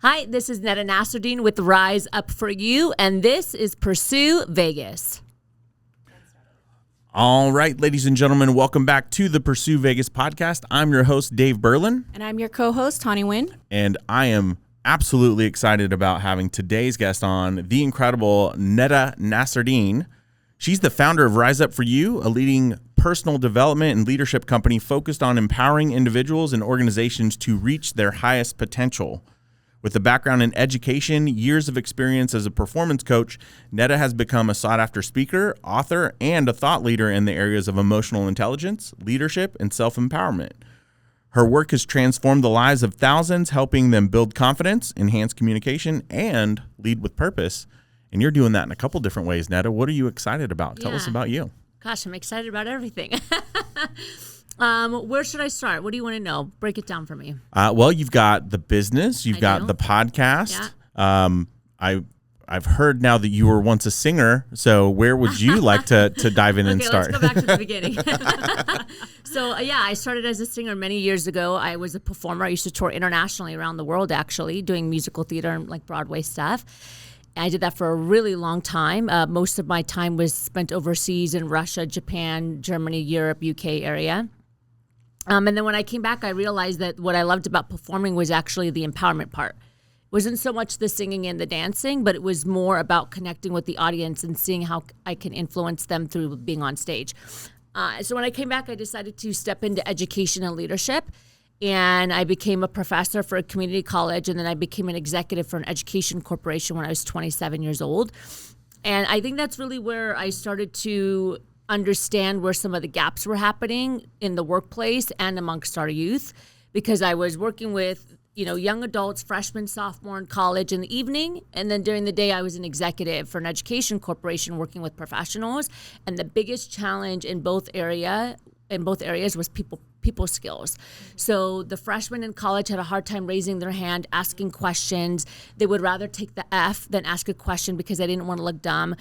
Hi, this is Netta Nasserdeen with Rise Up For You, and this is Pursue Vegas. All right, ladies and gentlemen, welcome back to the Pursue Vegas podcast. I'm your host, Dave Berlin. And I'm your co-host, Tawny Wynn. And I am absolutely excited about having today's guest on, the incredible Netta Nasserdeen. She's the founder of Rise Up For You, a leading personal development and leadership company focused on empowering individuals and organizations to reach their highest potential. With a background in education, years of experience as a performance coach, Netta has become a sought-after speaker, author, and a thought leader in the areas of emotional intelligence, leadership, and self-empowerment. Her work has transformed the lives of thousands, helping them build confidence, enhance communication, and lead with purpose. And you're doing that in a couple different ways, Netta. What are you excited about? Tell us about you. Gosh, I'm excited about everything. Where should I start? What do you want to know? Break it down for me. Well, you've got the business. You've got the podcast. Yeah. I've heard now that you were once a singer. So where would you like to dive in and start? Let's go back to the beginning. I started as a singer many years ago. I was a performer. I used to tour internationally around the world, actually, doing musical theater and like Broadway stuff. I did that for a really long time. Most of my time was spent overseas in Russia, Japan, Germany, Europe, UK area. And then when I came back, I realized that what I loved about performing was actually the empowerment part. It wasn't so much the singing and the dancing, but it was more about connecting with the audience and seeing how I can influence them through being on stage. So when I came back, I decided to step into education and leadership. And I became a professor for a community college, and then I became an executive for an education corporation when I was 27 years old. And I think that's really where I started to understand where some of the gaps were happening in the workplace and amongst our youth, because I was working with, young adults, freshmen, sophomore in college in the evening. And then during the day, I was an executive for an education corporation working with professionals. And the biggest challenge in both areas was people skills. So the freshmen in college had a hard time raising their hand, asking questions. They would rather take the F than ask a question because they didn't want to look dumb.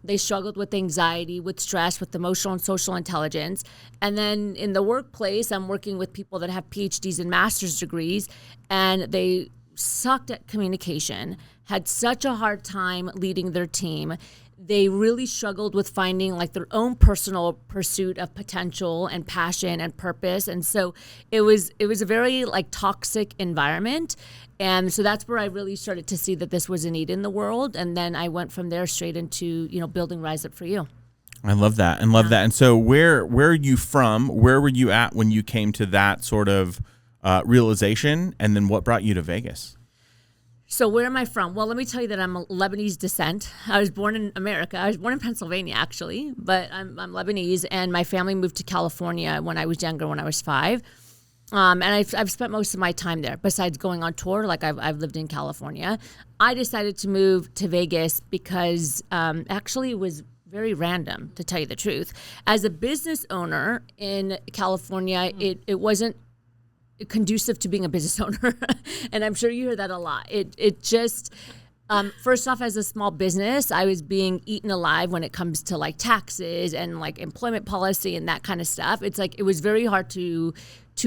They struggled with anxiety, with stress, with emotional and social intelligence. And then in the workplace, I'm working with people that have PhDs and master's degrees, and they sucked at communication, had such a hard time leading their team. They really struggled with finding like their own personal pursuit of potential and passion and purpose. And so it was a very like toxic environment. And so that's where I really started to see that this was a need in the world. And then I went from there straight into, building Rise Up For You. I love that and love that. And so where are you from? Where were you at when you came to that sort of realization? And then what brought you to Vegas? So where am I from? Well, let me tell you that I'm of Lebanese descent. I was born in America. I was born in Pennsylvania, actually, but I'm Lebanese, and my family moved to California when I was younger, when I was 5. And I've spent most of my time there. Besides going on tour, like I've lived in California. I decided to move to Vegas because actually it was very random, to tell you the truth. As a business owner in California, it wasn't conducive to being a business owner. And I'm sure you hear that a lot. It just, first off, as a small business, I was being eaten alive when it comes to like taxes and like employment policy and that kind of stuff. It's like, it was very hard to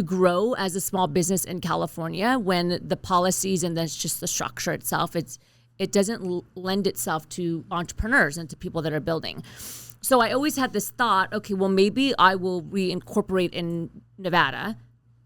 grow as a small business in California when the policies and that's just the structure itself, it doesn't lend itself to entrepreneurs and to people that are building. So I always had this thought, okay, well, maybe I will reincorporate in Nevada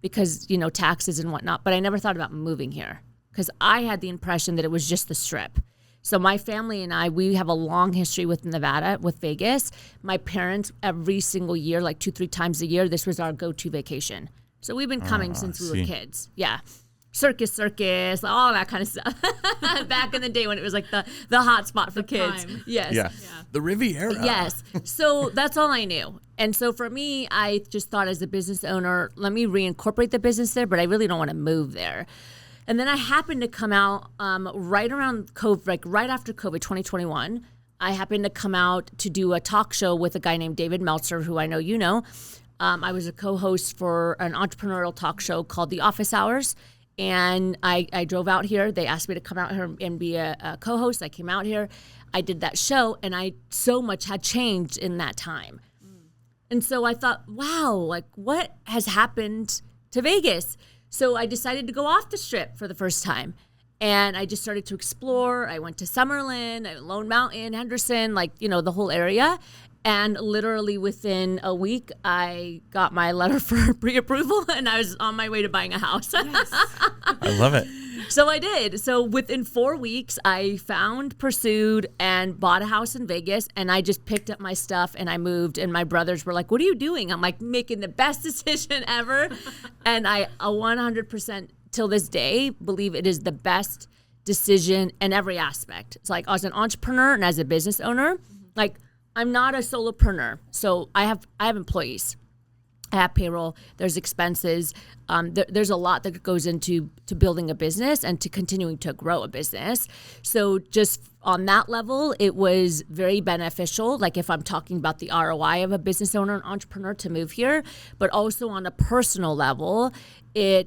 because, taxes and whatnot, but I never thought about moving here because I had the impression that it was just the Strip. So my family and we have a long history with Nevada, with Vegas. My parents, every single year, like 2-3 times a year, this was our go-to vacation. So we've been coming since we were kids. Yeah. Circus, all that kind of stuff. Back in the day when it was like the hot spot for kids. Prime. Yes. Yeah. The Riviera. Yes. So that's all I knew. And so for me, I just thought as a business owner, let me reincorporate the business there, but I really don't want to move there. And then I happened to come out right around COVID, like right after COVID, 2021. I happened to come out to do a talk show with a guy named David Meltzer, who I know you know. I was a co-host for an entrepreneurial talk show called The Office Hours. And I drove out here. They asked me to come out here and be a co-host. I came out here. I did that show, and so much had changed in that time. And so I thought, wow, like what has happened to Vegas? So I decided to go off the Strip for the first time. And I just started to explore. I went to Summerlin, Lone Mountain, Henderson, like, the whole area. And literally within a week, I got my letter for pre-approval and I was on my way to buying a house. Yes. I love it. So I did. So within 4 weeks, I pursued and bought a house in Vegas, and I just picked up my stuff and I moved. And my brothers were like, "What are you doing?" I'm like, "Making the best decision ever." And I 100% till this day believe it is the best decision in every aspect. It's like as an entrepreneur and as a business owner, like I'm not a solopreneur. So I have employees. I have payroll, there's expenses, there's a lot that goes into building a business and to continuing to grow a business. So just on that level, it was very beneficial, like if I'm talking about the ROI of a business owner and entrepreneur to move here, but also on a personal level, the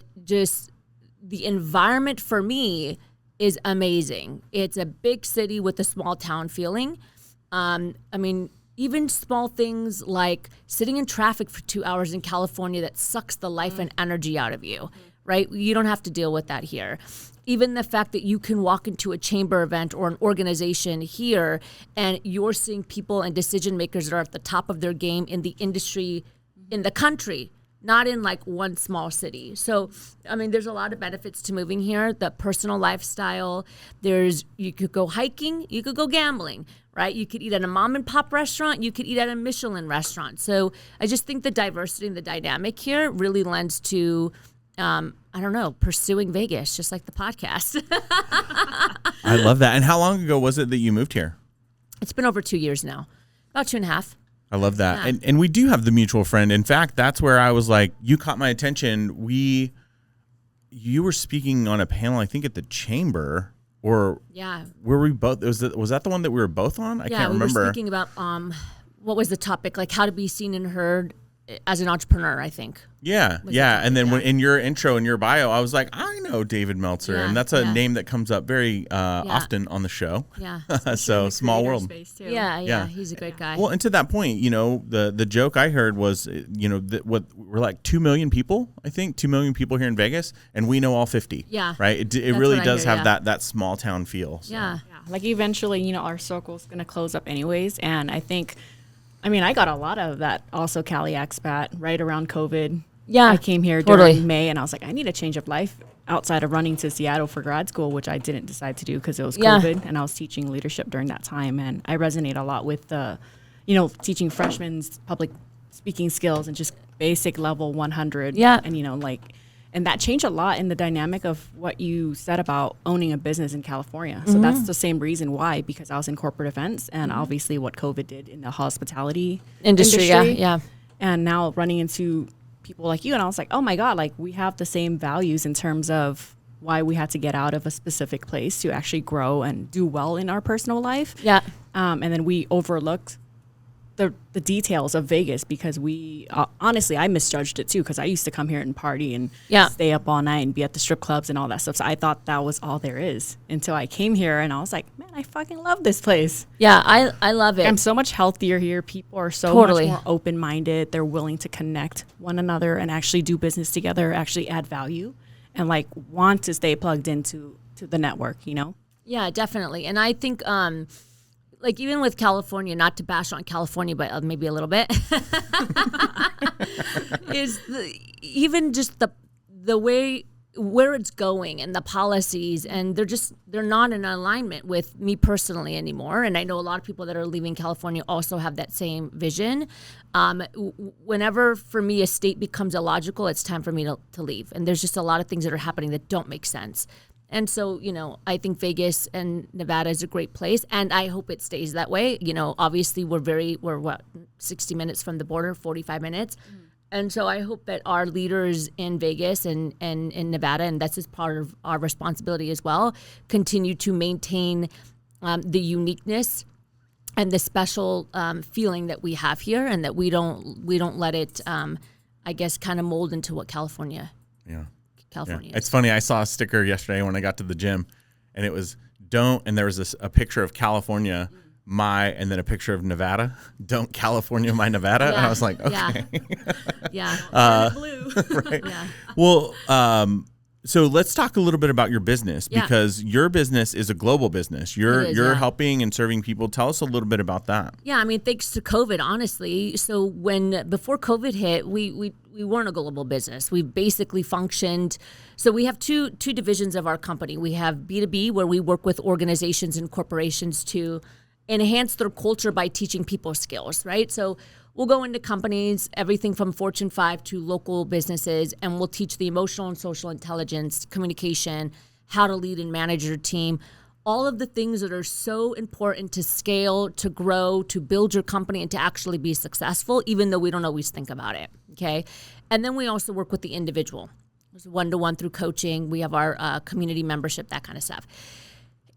environment for me is amazing. It's a big city with a small town feeling. Even small things like sitting in traffic for 2 hours in California that sucks the life and energy out of you, right? You don't have to deal with that here. Even the fact that you can walk into a chamber event or an organization here and you're seeing people and decision makers that are at the top of their game in the industry, in the country, not in like one small city. So, there's a lot of benefits to moving here. The personal lifestyle, you could go hiking, you could go gambling, right? You could eat at a mom and pop restaurant, you could eat at a Michelin restaurant. So I just think the diversity and the dynamic here really lends to, pursuing Vegas, just like the podcast. I love that. And how long ago was it that you moved here? It's been over 2 years now, about 2.5. I love that. Yeah. And we do have the mutual friend. In fact, that's where I was like, you caught my attention. You were speaking on a panel, I think at the chamber, or were we both, was that the one that we were both on? I can't remember. We were speaking about, what was the topic? Like how to be seen and heard as an entrepreneur, I think. Yeah. And then when in your intro, in your bio, I was like, I know David Meltzer. And that's a name that comes up very often on the show. Yeah. So small world. Yeah. He's a great guy. Well, and to that point, the joke I heard was, we're like 2 million people, I think, 2 million people here in Vegas, and we know all 50. Yeah. Right? It really does have that small town feel. So. Yeah. Like eventually, our circle's going to close up anyways. And I think, I got a lot of that also Cali expat right around COVID. Yeah. I came here during May and I was like, I need a change of life outside of running to Seattle for grad school, which I didn't decide to do because it was COVID and I was teaching leadership during that time. And I resonate a lot with the, teaching freshmen's public speaking skills and just basic level 100. Yeah. And, and that changed a lot in the dynamic of what you said about owning a business in California. So that's the same reason why, because I was in corporate events and obviously what COVID did in the hospitality industry. Yeah. And now running into people like you, and I was like, oh my God, like we have the same values in terms of why we had to get out of a specific place to actually grow and do well in our personal life. Yeah. And then we overlooked the details of Vegas because we honestly I misjudged it too because I used to come here and party and stay up all night and be at the strip clubs and all that stuff. So I thought that was all there is until I came here and I was like, man, I fucking love this place. Yeah, I love it. I'm so much healthier here. People are so much more open-minded. They're willing to connect one another and actually do business together, actually add value and like want to stay plugged into the network, Yeah, definitely. And I think like even with California, not to bash on California, but maybe a little bit, is even just the way where it's going and the policies, and they're not in alignment with me personally anymore. And I know a lot of people that are leaving California also have that same vision. Whenever for me a state becomes illogical, it's time for me to leave. And there's just a lot of things that are happening that don't make sense. And so, I think Vegas and Nevada is a great place, and I hope it stays that way. Obviously we're 60 minutes from the border, 45 minutes. And so I hope that our leaders in Vegas and in Nevada, and that's just part of our responsibility as well, continue to maintain the uniqueness and the special feeling that we have here, and that we don't let it, I guess, kind of mold into what California Yeah. It's funny. I saw a sticker yesterday when I got to the gym, and it was and there was a picture of California, and then a picture of Nevada. Don't California my Nevada. And I was like, okay. Yeah. Blue. Right. Yeah. Well, So let's talk a little bit about your business, Yeah. because your business is a global business. You're yeah. helping and serving people. Tell us a little bit about that. Yeah, I mean, thanks to COVID, honestly. So before COVID hit, we weren't a global business. We basically functioned. So we have two divisions of our company. We have B2B, where we work with organizations and corporations to enhance their culture by teaching people skills, right? So we'll go into companies, everything from Fortune 5 to local businesses, and we'll teach the emotional and social intelligence, communication, how to lead and manage your team, all of the things that are so important to scale, to grow, to build your company, and to actually be successful, even though we don't always think about it, okay? And then we also work with the individual. There's one-to-one through coaching. We have our community membership, that kind of stuff.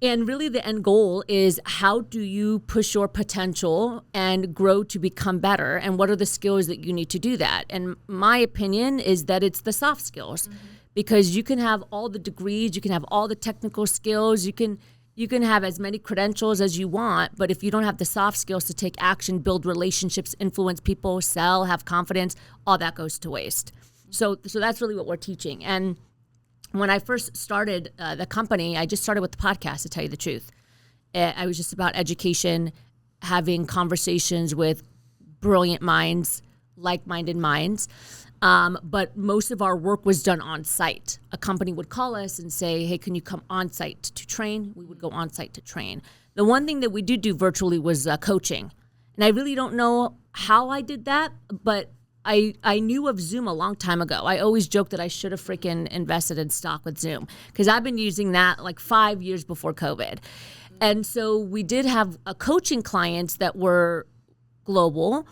And really the end goal is, how do you push your potential and grow to become better? And what are the skills that you need to do that? And my opinion is that it's the soft skills, because you can have all the degrees, you can have all the technical skills, you can have as many credentials as you want, but if you don't have the soft skills to take action, build relationships, influence people, sell, have confidence, all that goes to waste. So that's really what we're teaching. And when I first started the company, I just started with the podcast, to tell you the truth. I was just about education, having conversations with brilliant minds, like-minded minds. But most of our work was done on site. A company would call us and say, hey, can you come on site to train? We would go on site to train. The one thing that we did do virtually was coaching. And I really don't know how I did that, but I knew of Zoom a long time ago. I always joke that I should have freaking invested in stock with Zoom, because I've been using that like 5 years before COVID. And so we did have coaching clients that were global,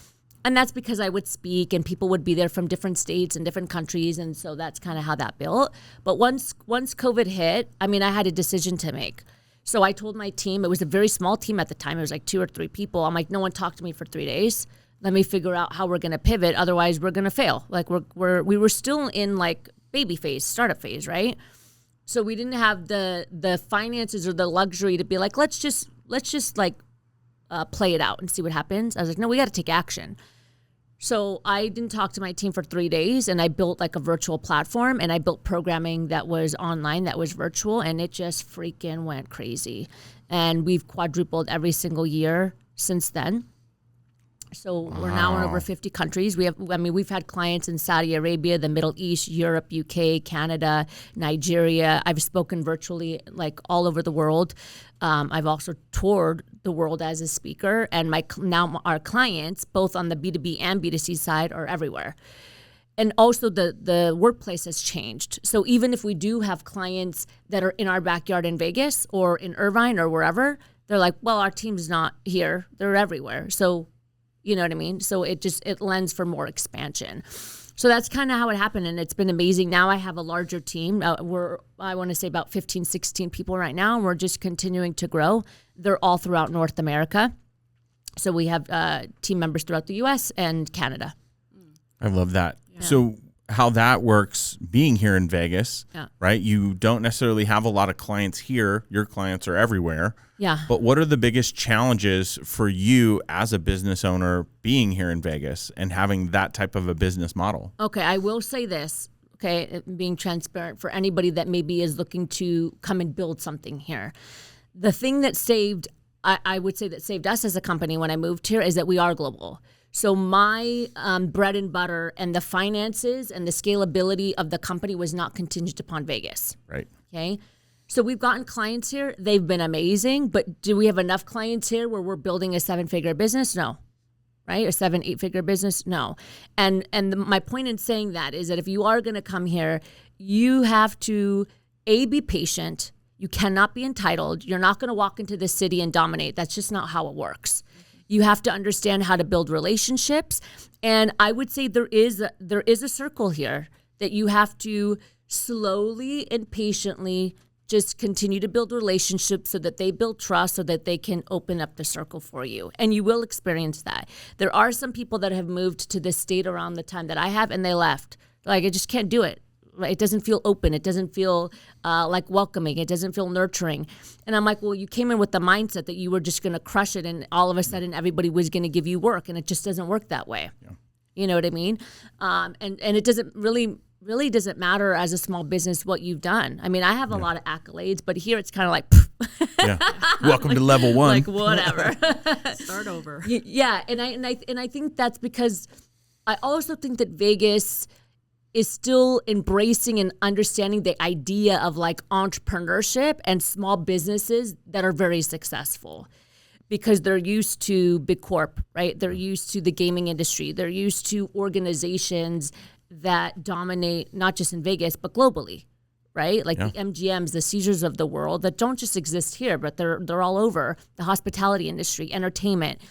and that's because I would speak and people would be there from different states and different countries, and so that's kind of how that built. But once COVID hit, I mean, I had a decision to make. So I told my team, it was a very small team at the time, it was like 2 or 3 people. I'm like, no one talked to me for 3 days. Let me figure out how we're going to pivot. Otherwise, we're going to fail. Like we were still in like baby phase, startup phase, right? So we didn't have the finances or the luxury to be like, let's just like play it out and see what happens. I was like, no, we got to take action. So I didn't talk to my team for 3 days, and I built like a virtual platform, and I built programming that was online, that was virtual, and it just freaking went crazy. And we've quadrupled every single year since then. So we're now in over 50 countries. We've had clients in Saudi Arabia, the Middle East, Europe, UK, Canada, Nigeria. I've spoken virtually like all over the world. I've also toured the world as a speaker, and now our clients, both on the B2B and B2C side, are everywhere. And also the workplace has changed. So even if we do have clients that are in our backyard in Vegas or in Irvine or wherever, they're like, well, our team's not here. They're everywhere. So you know what I mean? So it lends for more expansion. So that's kind of how it happened, and it's been amazing. Now I have a larger team. I want to say about 15, 16 people right now, and we're just continuing to grow. They're all throughout North America. So we have team members throughout the U.S. and Canada. I love that. Yeah. So how that works, being here in Vegas, right? You don't necessarily have a lot of clients here. Your clients are everywhere. Yeah. But what are the biggest challenges for you as a business owner being here in Vegas and having that type of a business model? Okay, I will say this, okay, being transparent for anybody that maybe is looking to come and build something here. The thing that I would say that saved us as a company when I moved here is that we are global. So my bread and butter and the finances and the scalability of the company was not contingent upon Vegas. Right. Okay. So we've gotten clients here. They've been amazing. But do we have enough clients here where we're building a 7-figure business? No. Right? A 7-8-figure business? No. And my point in saying that is that if you are going to come here, you have to, be patient. You cannot be entitled. You're not going to walk into this city and dominate. That's just not how it works. You have to understand how to build relationships. And I would say there is a circle here that you have to slowly and patiently just continue to build relationships so that they build trust, so that they can open up the circle for you. And you will experience that. There are some people that have moved to this state around the time that I have, and they left. Like, I just can't do it. It doesn't feel open. It doesn't feel like welcoming. It doesn't feel nurturing. And I'm like, well, you came in with the mindset that you were just going to crush it, and all of a sudden everybody was going to give you work, and it just doesn't work that way. Yeah. You know what I mean? And it doesn't really really doesn't matter as a small business what you've done. I mean, I have a lot of accolades, but here it's kind of like, Yeah. Welcome to level one. like whatever. Start over. Yeah, and I think that's because I also think that Vegas is still embracing and understanding the idea of like entrepreneurship and small businesses that are very successful. Because they're used to big corp, right? They're used to the gaming industry. They're used to organizations that dominate not just in Vegas, but globally, right? Like the MGMs, the Caesars of the world that don't just exist here, but they're all over. The hospitality industry, entertainment,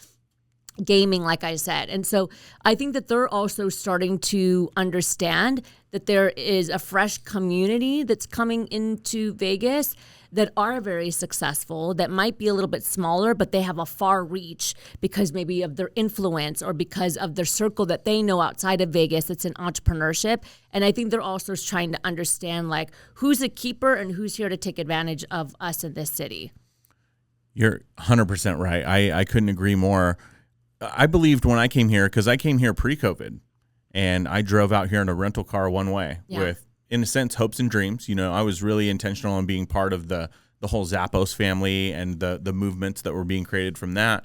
gaming, like I said. And so I think that they're also starting to understand that there is a fresh community that's coming into Vegas that are very successful, that might be a little bit smaller, but they have a far reach because maybe of their influence or because of their circle that they know outside of Vegas that's in entrepreneurship. And I think they're also trying to understand like who's a keeper and who's here to take advantage of us in this city. You're 100% right. I couldn't agree more. I believed when I came here, because I came here pre-COVID, and I drove out here in a rental car one way with, in a sense, hopes and dreams. You know, I was really intentional on being part of the whole Zappos family and the movements that were being created from that.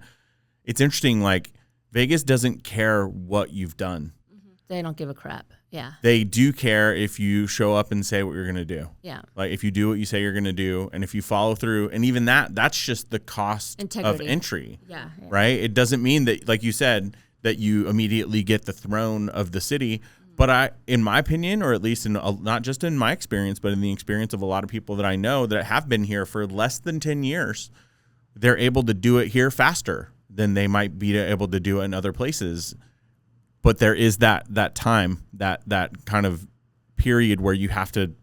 It's interesting, like, Vegas doesn't care what you've done. They don't give a crap. Yeah. They do care if you show up and say what you're going to do. Yeah. Like if you do what you say you're going to do, and if you follow through, and even that's just the cost Integrity. of entry. Yeah. Right? It doesn't mean that, like you said, that you immediately get the throne of the city. But in my opinion, or at least not just in my experience, but in the experience of a lot of people that I know that have been here for less than 10 years, they're able to do it here faster than they might be able to do it in other places. But there is that time, that kind of period where you have to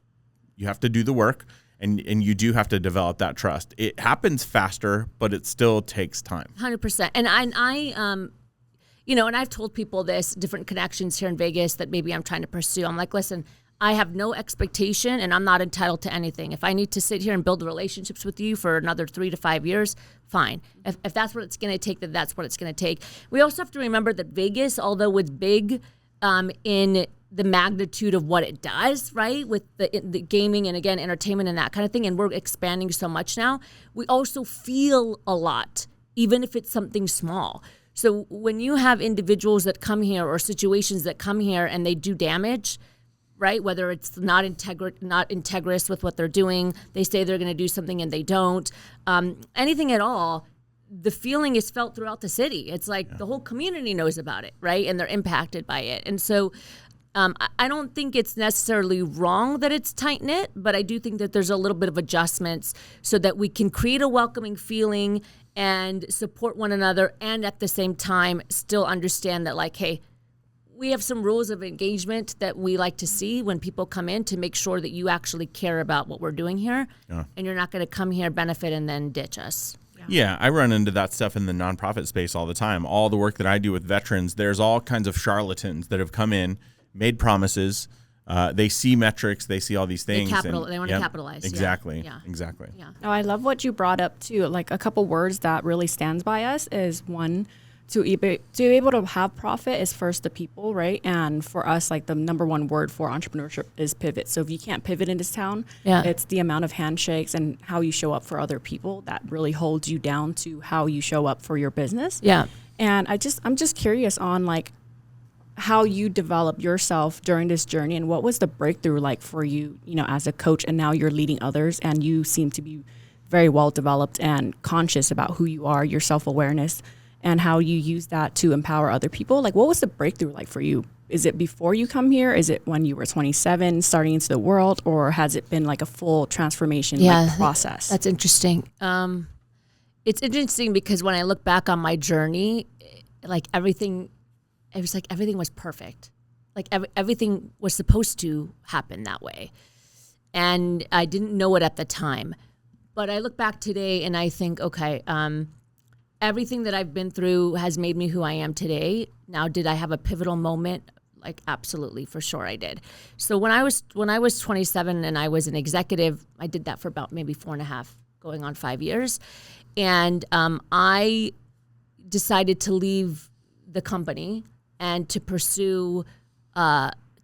do the work, and you do have to develop that trust. It happens faster, but it still takes time. 100%. And I you know, and I've told people this, different connections here in Vegas that maybe I'm trying to pursue. I'm like, listen, I have no expectation and I'm not entitled to anything. If I need to sit here and build relationships with you for another 3 to 5 years, fine. If that's what it's going to take, then that's what it's going to take. We also have to remember that Vegas, although it's big in the magnitude of what it does, right, with the gaming and, again, entertainment and that kind of thing, and we're expanding so much now, we also feel a lot, even if it's something small. So when you have individuals that come here or situations that come here and they do damage, right, whether it's not integrous with what they're doing, they say they're going to do something and they don't, anything at all, the feeling is felt throughout the city. It's like the whole community knows about it, right, and they're impacted by it. And so I don't think it's necessarily wrong that it's tight-knit, but I do think that there's a little bit of adjustments so that we can create a welcoming feeling and support one another, and at the same time still understand that, like, hey, we have some rules of engagement that we like to see when people come in to make sure that you actually care about what we're doing here, and you're not going to come here, benefit, and then ditch us. Yeah, I run into that stuff in the nonprofit space all the time. All the work that I do with veterans, there's all kinds of charlatans that have come in, made promises. They see metrics, they see all these things. They want to capitalize. Exactly. Yeah. Exactly. Yeah. Oh, I love what you brought up too. Like a couple words that really stands by us is one, to be able to have profit is first the people, right? And for us, like the number one word for entrepreneurship is pivot. So if you can't pivot in this town, it's the amount of handshakes and how you show up for other people that really holds you down to how you show up for your business. Yeah. And I'm just curious on like how you develop yourself during this journey, and what was the breakthrough like for you, you know, as a coach, and now you're leading others and you seem to be very well developed and conscious about who you are, your self-awareness, and how you use that to empower other people. Like, what was the breakthrough like for you? Is it before you come here? Is it when you were 27 starting into the world, or has it been like a full transformation process? That's interesting. It's interesting because when I look back on my journey, like everything was perfect. Like everything was supposed to happen that way. And I didn't know it at the time. But I look back today and I think, okay, everything that I've been through has made me who I am today. Now, did I have a pivotal moment? Like, absolutely, for sure I did. So when I was 27 and I was an executive, I did that for about maybe 4.5, going on 5 years. And I decided to leave the company and to pursue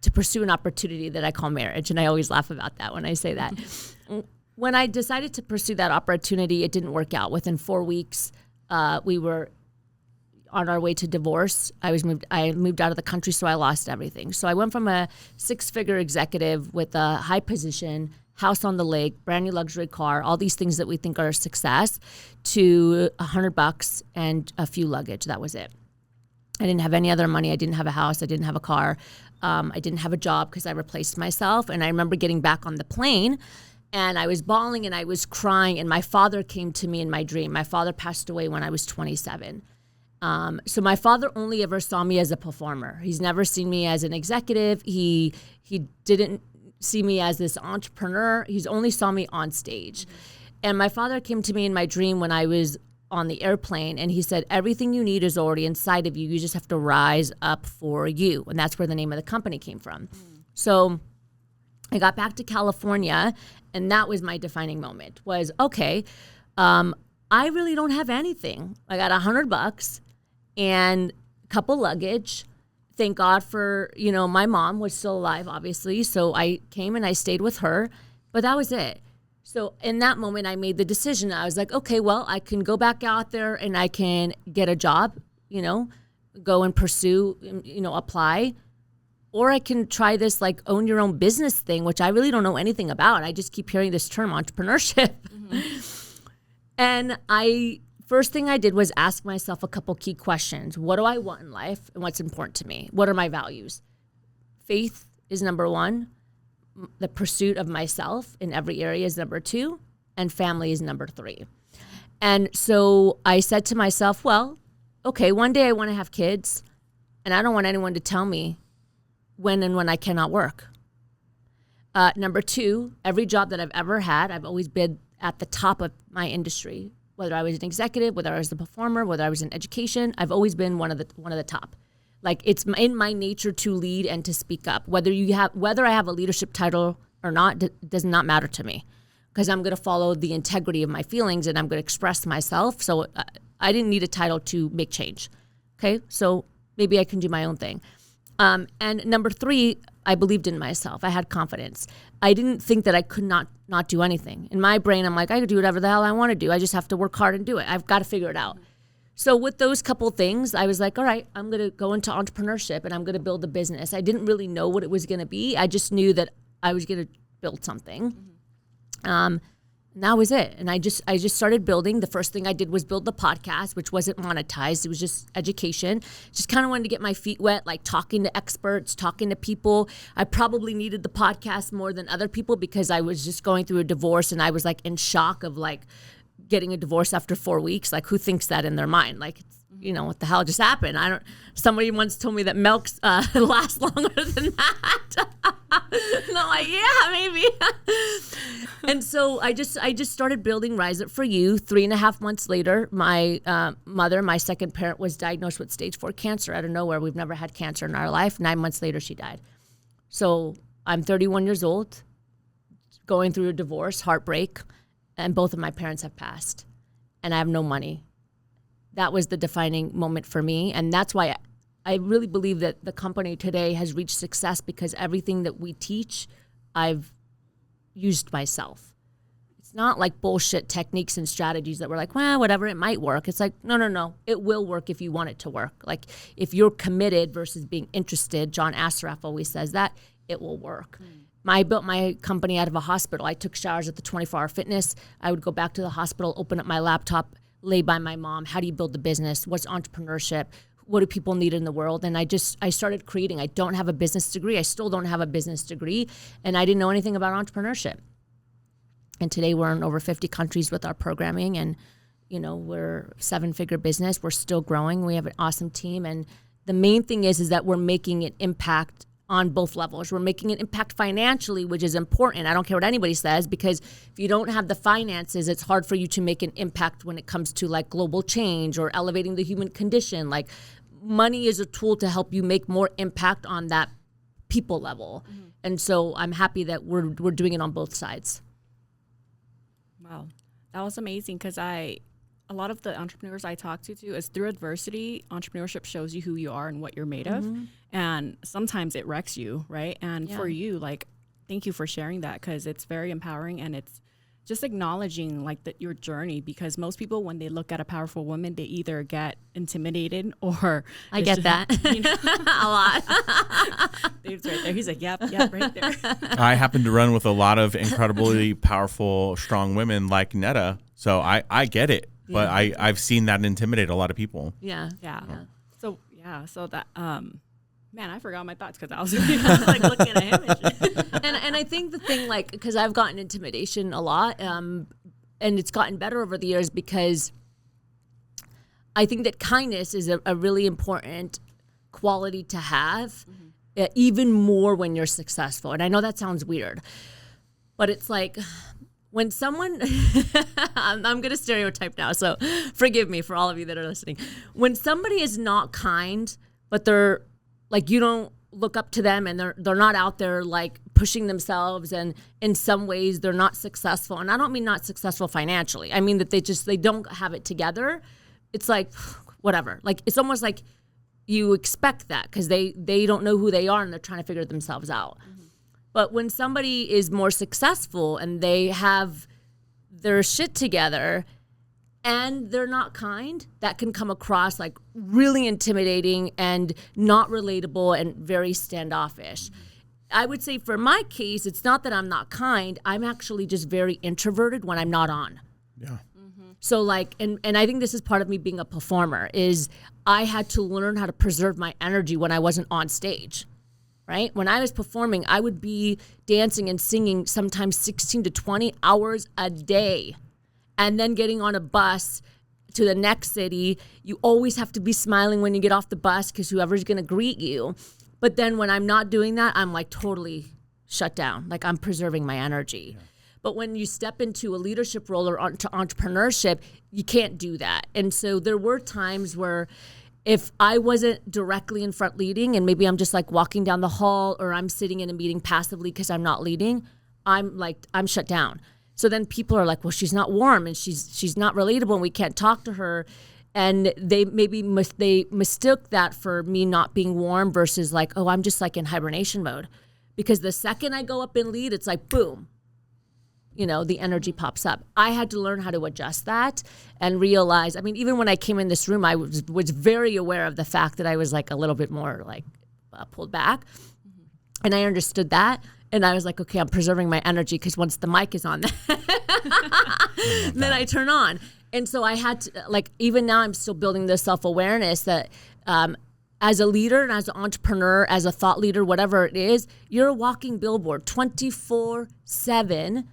to pursue an opportunity that I call marriage. And I always laugh about that when I say that. When I decided to pursue that opportunity, it didn't work out. Within 4 weeks, we were on our way to divorce. I moved out of the country, so I lost everything. So I went from a 6-figure executive with a high position, house on the lake, brand new luxury car, all these things that we think are a success, to $100 and a few luggage. That was it. I didn't have any other money. I didn't have a house. I didn't have a car. I didn't have a job because I replaced myself. And I remember getting back on the plane, and I was bawling and I was crying. And my father came to me in my dream. My father passed away when I was 27. So my father only ever saw me as a performer. He's never seen me as an executive. He didn't see me as this entrepreneur. He's only saw me on stage. And my father came to me in my dream when I was on the airplane, and he said, everything you need is already inside of you. You just have to rise up for you. And that's where the name of the company came from. So I got back to California, and that was my defining moment, was, okay, I really don't have anything. I got $100 and a couple luggage. Thank God for, my mom was still alive, obviously. So I came and I stayed with her, but that was it. So in that moment, I made the decision. I was like, okay, well, I can go back out there and I can get a job, go and pursue, apply. Or I can try this like own your own business thing, which I really don't know anything about. I just keep hearing this term entrepreneurship. And first thing I did was ask myself a couple key questions. What do I want in life and what's important to me? What are my values? Faith is number 1. The pursuit of myself in every area is number 2. And family is number 3. And so I said to myself, well, okay, one day I want to have kids, and I don't want anyone to tell me when I cannot work. Number 2, every job that I've ever had, I've always been at the top of my industry. Whether I was an executive, whether I was a performer, whether I was in education, I've always been one of the top. Like, it's in my nature to lead and to speak up. Whether I have a leadership title or not does not matter to me, because I'm going to follow the integrity of my feelings and I'm going to express myself. So I didn't need a title to make change. Okay, so maybe I can do my own thing. And number 3, I believed in myself. I had confidence. I didn't think that I could not do anything. In my brain, I'm like, I could do whatever the hell I want to do. I just have to work hard and do it. I've got to figure it out. So with those couple things, I was like, all right, I'm going to go into entrepreneurship and I'm going to build a business. I didn't really know what it was going to be. I just knew that I was going to build something. And that was it. And I just started building. The first thing I did was build the podcast, which wasn't monetized. It was just education. Just kind of wanted to get my feet wet, like talking to experts, talking to people. I probably needed the podcast more than other people because I was just going through a divorce and I was like in shock of like getting a divorce after 4 weeks. Like, who thinks that in their mind? Like, what the hell just happened? Somebody once told me that milk lasts longer than that. And I'm like, yeah, maybe. And so I just started building Rise Up For You. 3.5 months later, my mother, my second parent, was diagnosed with stage 4 cancer out of nowhere. We've never had cancer in our life. 9 months later, she died. So I'm 31 years old, going through a divorce, heartbreak, and both of my parents have passed, and I have no money. That was the defining moment for me, and that's why I really believe that the company today has reached success, because everything that we teach, I've used myself. It's not like bullshit techniques and strategies that we're like, well, whatever, it might work. It's like, no, it will work if you want it to work. Like, if you're committed versus being interested, John Assaraf always says that, it will work. I built my company out of a hospital. I took showers at the 24 Hour Fitness. I would go back to the hospital, open up my laptop, lay by my mom. How do you build the business? What's entrepreneurship? What do people need in the world? And I started creating. I don't have a business degree. I still don't have a business degree. And I didn't know anything about entrepreneurship. And today we're in over 50 countries with our programming. And, we're a 7-figure business. We're still growing. We have an awesome team. And the main thing is that we're making an impact on both levels. We're making an impact financially, which is important. I don't care what anybody says, because if you don't have the finances, it's hard for you to make an impact when it comes to like global change or elevating the human condition. Like, money is a tool to help you make more impact on that people level. And so I'm happy that we're doing it on both sides. Wow. That was amazing, because a a lot of the entrepreneurs I talk to too is through adversity, entrepreneurship shows you who you are and what you're made of. And sometimes it wrecks you, right? And for you, like, thank you for sharing that, because it's very empowering, and it's just acknowledging like your journey, because most people, when they look at a powerful woman, they either get intimidated or I get that a lot. Dave's right there. He's like, yep, right there. I happen to run with a lot of incredibly powerful, strong women like Netta, so I get it. But I've seen that intimidate a lot of people. Yeah. So that man, I forgot my thoughts because I was like looking at him. And I think the thing, like, because I've gotten intimidation a lot, and it's gotten better over the years, because I think that kindness is a really important quality to have, even more when you're successful. And I know that sounds weird, but it's like when someone, I'm going to stereotype now, so forgive me for all of you that are listening. When somebody is not kind, but they're like, you don't look up to them, and they're not out there like pushing themselves, and in some ways they're not successful. And I don't mean not successful financially. I mean that they don't have it together. It's like, whatever. Like, it's almost like you expect that, because they don't know who they are, and they're trying to figure themselves out. But when somebody is more successful and they have their shit together and they're not kind, that can come across like really intimidating and not relatable and very standoffish. I would say for my case, it's not that I'm not kind. I'm actually just very introverted when I'm not on. Yeah. So like, and I think this is part of me being a performer, is I had to learn how to preserve my energy when I wasn't on stage, right? When I was performing, I would be dancing and singing sometimes 16 to 20 hours a day. And then getting on a bus to the next city, you always have to be smiling when you get off the bus, because whoever's going to greet you. But then when I'm not doing that, I'm like totally shut down. Like, I'm preserving my energy. Yeah. But when you step into a leadership role or into entrepreneurship, you can't do that. And so there were times where if I wasn't directly in front leading, and maybe I'm just like walking down the hall, or I'm sitting in a meeting passively because I'm not leading, I'm shut down. So then people are like, well, she's not warm, and she's not relatable, and we can't talk to her. And they mistook that for me not being warm versus like, oh, I'm just like in hibernation mode. Because the second I go up and lead, it's like, boom, the energy pops up. I had to learn how to adjust that and realize, I mean, even when I came in this room, I was very aware of the fact that I was like a little bit more like pulled back. And I understood that. And I was like, okay, I'm preserving my energy, because once the mic is on, then I turn on. And so I had to, like, even now I'm still building this self-awareness that as a leader and as an entrepreneur, as a thought leader, whatever it is, you're a walking billboard 24/7.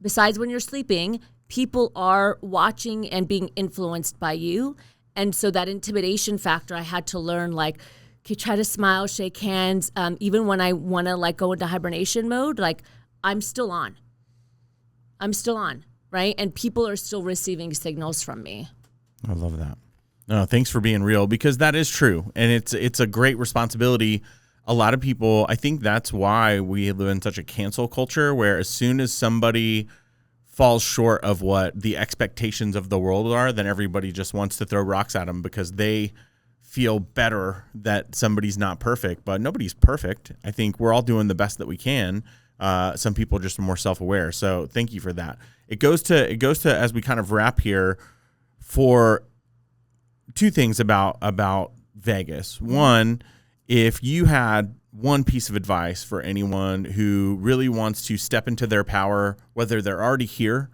Besides when you're sleeping, people are watching and being influenced by you. And so that intimidation factor, I had to learn, like, okay, try to smile, shake hands. Even when I want to like go into hibernation mode, like I'm still on, right? And people are still receiving signals from me. I love that. No, thanks for being real, because that is true. And it's a great responsibility. A lot of people, I think that's why we live in such a cancel culture, where as soon as somebody falls short of what the expectations of the world are, then everybody just wants to throw rocks at them, because they feel better that somebody's not perfect. But nobody's perfect. I think we're all doing the best that we can. Some people just are more self-aware. So thank you for that. It goes to as we kind of wrap here, for two things about Vegas. One, if you had one piece of advice for anyone who really wants to step into their power, whether they're already here,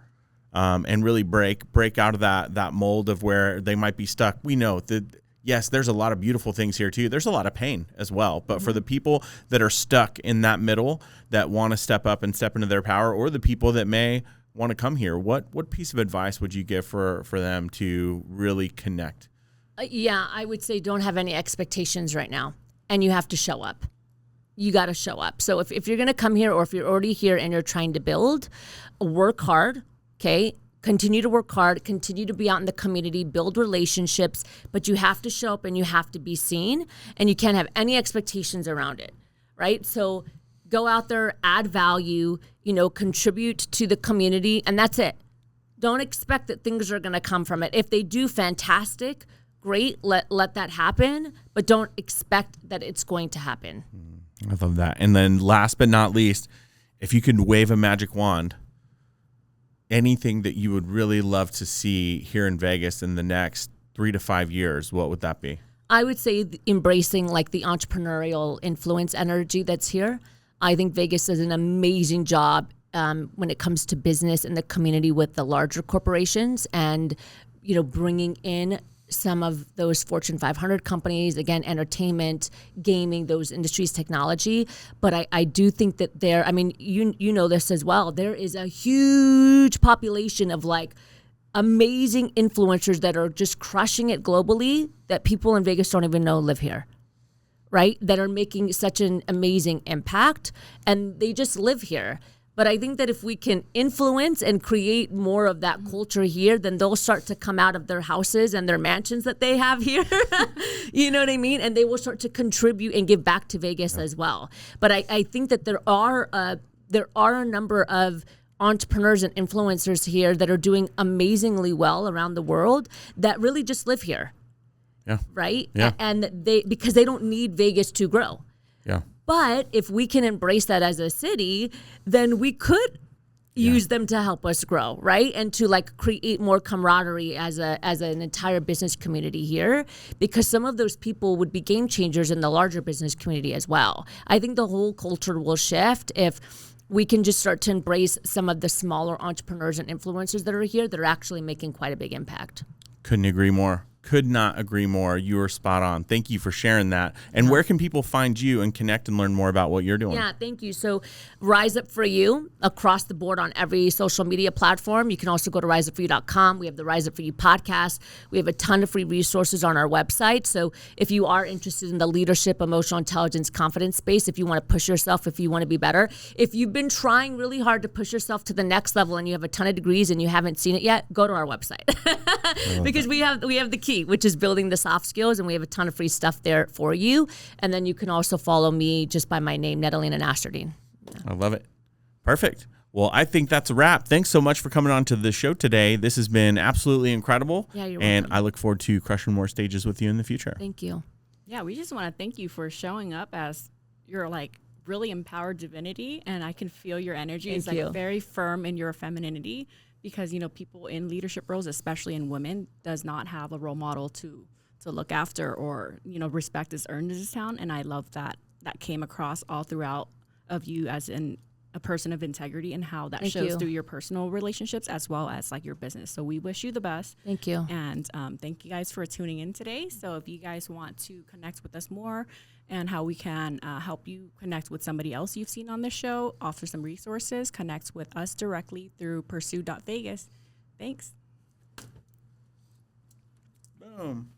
and really break out of that mold of where they might be stuck. We know that, yes, there's a lot of beautiful things here too. There's a lot of pain as well. But for the people that are stuck in that middle, that want to step up and step into their power, or the people that may want to come here, what piece of advice would you give for them to really connect? Yeah, I would say don't have any expectations right now. And you have to show up. You got to show up. So if you're going to come here, or if you're already here and you're trying to build, work hard, okay? Continue to work hard, continue to be out in the community, build relationships, but you have to show up and you have to be seen, and you can't have any expectations around it, right? So go out there, add value, contribute to the community, and that's it. don't expect that things are going to come from it. If they do, fantastic, great, let that happen, but don't expect that it's going to happen. I love that. And then last but not least, if you could wave a magic wand, anything that you would really love to see here in Vegas in the next 3 to 5 years, what would that be? I would say embracing like the entrepreneurial influence energy that's here. I think Vegas does an amazing job when it comes to business in the community with the larger corporations and, bringing in some of those Fortune 500 companies, again, entertainment, gaming, those industries, technology. But I do think that you know this as well, there is a huge population of like amazing influencers that are just crushing it globally that people in Vegas don't even know live here, right? That are making such an amazing impact and they just live here. But I think that if we can influence and create more of that culture here, then they'll start to come out of their houses and their mansions that they have here. You know what I mean? And they will start to contribute and give back to Vegas as well. But I think that there are a number of entrepreneurs and influencers here that are doing amazingly well around the world that really just live here. Yeah. Right? Yeah. And because they don't need Vegas to grow. Yeah. But if we can embrace that as a city, then we could use them to help us grow, right? And to like create more camaraderie as an entire business community here, because some of those people would be game changers in the larger business community as well. I think the whole culture will shift if we can just start to embrace some of the smaller entrepreneurs and influencers that are here that are actually making quite a big impact. Couldn't agree more. Could not agree more. You were spot on. Thank you for sharing that. And where can people find you and connect and learn more about what you're doing? Yeah, thank you. So Rise Up For You across the board on every social media platform. You can also go to riseupforyou.com. We have the Rise Up For You podcast. We have a ton of free resources on our website. So if you are interested in the leadership, emotional intelligence, confidence space, if you want to push yourself, if you want to be better, if you've been trying really hard to push yourself to the next level and you have a ton of degrees and you haven't seen it yet, go to our website. Because we have the key, which is building the soft skills, and we have a ton of free stuff there for you. And then you can also follow me just by my name, Nasserdeen. Yeah. I love it. Perfect. Well, I think that's a wrap. Thanks so much for coming on to the show today. This has been absolutely incredible. Yeah, you're and welcome. I look forward to crushing more stages with you in the future. Thank you. Yeah, we just want to thank you for showing up as your like really empowered divinity, and I can feel your energy. Thank It's like you. very firm in your femininity. Because, people in leadership roles, especially in women, does not have a role model to look after or, respect is earned in this town. And I love that came across all throughout of you as a person of integrity and how that Thank shows you. through your personal relationships as well as like your business. So we wish you the best. Thank you. And thank you guys for tuning in today. So if you guys want to connect with us more and how we can help you connect with somebody else you've seen on this show, offer some resources, connect with us directly through pursue.vegas. Thanks. Boom.